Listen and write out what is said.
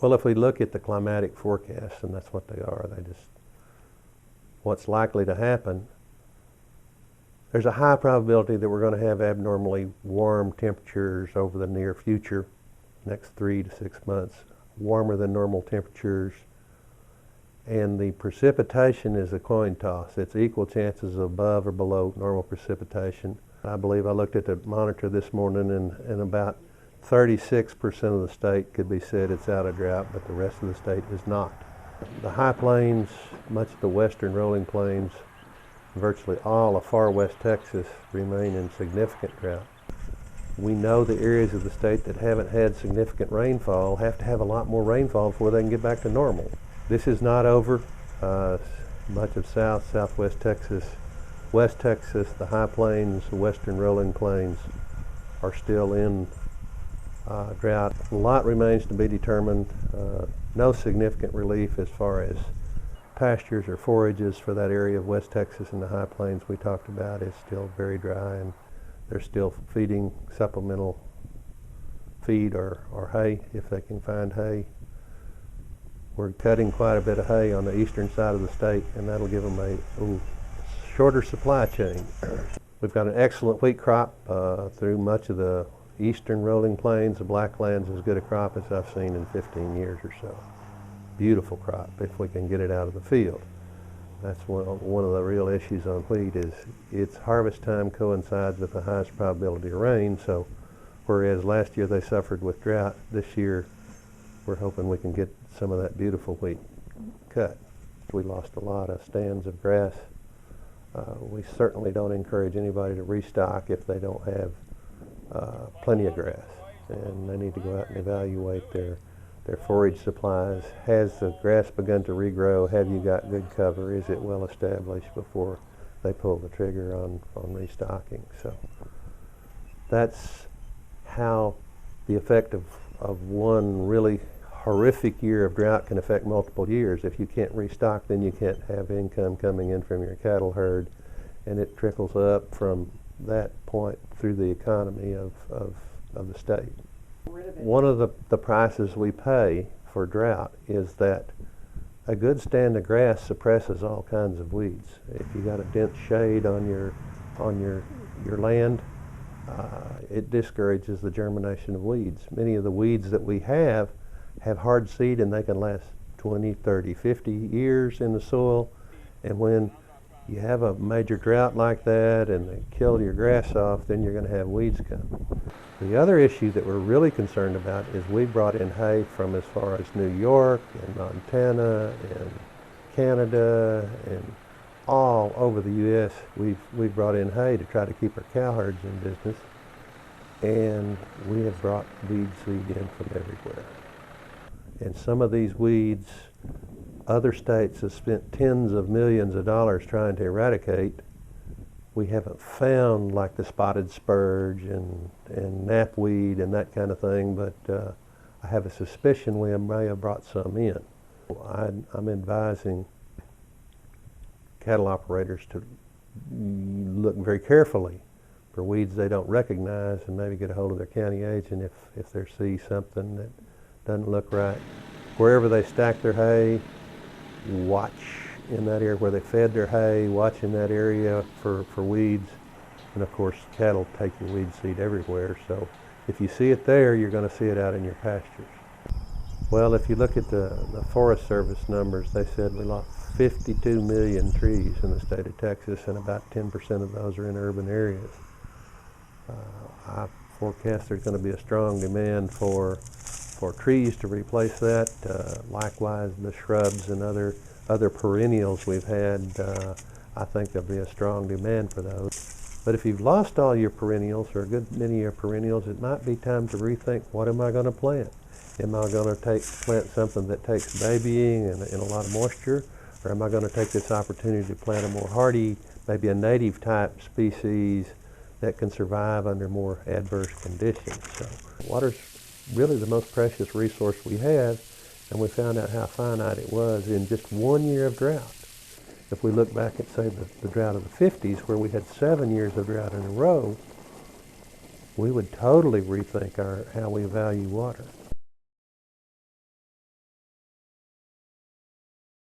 Well, if we look at the climatic forecasts, and that's what they are, what's likely to happen, there's a high probability that we're going to have abnormally warm temperatures over the near future, next 3 to 6 months, warmer than normal temperatures. And the precipitation is a coin toss. It's equal chances above or below normal precipitation. I believe I looked at the monitor this morning, and about 36% of the state could be said it's out of drought, but the rest of the state is not. The high plains, much of the western rolling plains, virtually all of far west Texas remain in significant drought. We know the areas of the state that haven't had significant rainfall have to have a lot more rainfall before they can get back to normal. This is not over. Much of southwest Texas, west Texas, the high plains, the western rolling plains are still in drought. A lot remains to be determined. No significant relief as far as pastures or forages for that area of west Texas and the high plains we talked about. Is still very dry, and they're still feeding supplemental feed or hay if they can find hay. We're cutting quite a bit of hay on the eastern side of the state, and that'll give them a shorter supply chain. We've got an excellent wheat crop through much of the eastern rolling plains. The Blacklands as good a crop as I've seen in 15 years or so. Beautiful crop if we can get it out of the field. That's one of the real issues on wheat is its harvest time coincides with the highest probability of rain. So whereas last year they suffered with drought, this year we're hoping we can get some of that beautiful wheat cut. We lost a lot of stands of grass. We certainly don't encourage anybody to restock if they don't have plenty of grass, and they need to go out and evaluate their forage supplies. Has the grass begun to regrow? Have you got good cover? Is it well established before they pull the trigger on restocking? So that's how the effect of one really horrific year of drought can affect multiple years. If you can't restock, then you can't have income coming in from your cattle herd, and it trickles up from that point through the economy of the state. One of the prices we pay for drought is that a good stand of grass suppresses all kinds of weeds. If you got a dense shade on your land, it discourages the germination of weeds. Many of the weeds that we have hard seed, and they can last 20, 30, 50 years in the soil. And when you have a major drought like that and they kill your grass off, then you're going to have weeds come. The other issue that we're really concerned about is we brought in hay from as far as New York and Montana and Canada and all over the U.S. We've brought in hay to try to keep our cow herds in business, and we have brought weed seed in from everywhere. And some of these weeds, other states have spent tens of millions of dollars trying to eradicate. We haven't found like the spotted spurge and knapweed and that kind of thing, but I have a suspicion we may have brought some in. I'm advising cattle operators to look very carefully for weeds they don't recognize, and maybe get a hold of their county agent if they see something that doesn't look right. Wherever they stack their hay, watch in that area where they fed their hay, watch in that area for weeds. And of course, cattle take your weed seed everywhere, so if you see it there, you're going to see it out in your pastures. Well, if you look at the Forest Service numbers, they said we lost 52 million trees in the state of Texas, and about 10% of those are in urban areas. I forecast there's going to be a strong demand for trees to replace that. Likewise, the shrubs and other perennials we've had, I think there'll be a strong demand for those. But if you've lost all your perennials, or a good many of your perennials, it might be time to rethink, what am I going to plant? Am I going to plant something that takes babying and a lot of moisture? Or am I going to take this opportunity to plant a more hardy, maybe a native type species that can survive under more adverse conditions? So water's really the most precious resource we have, and we found out how finite it was in just 1 year of drought. If we look back at, say, the drought of the 50s, where we had 7 years of drought in a row, we would totally rethink how we value water.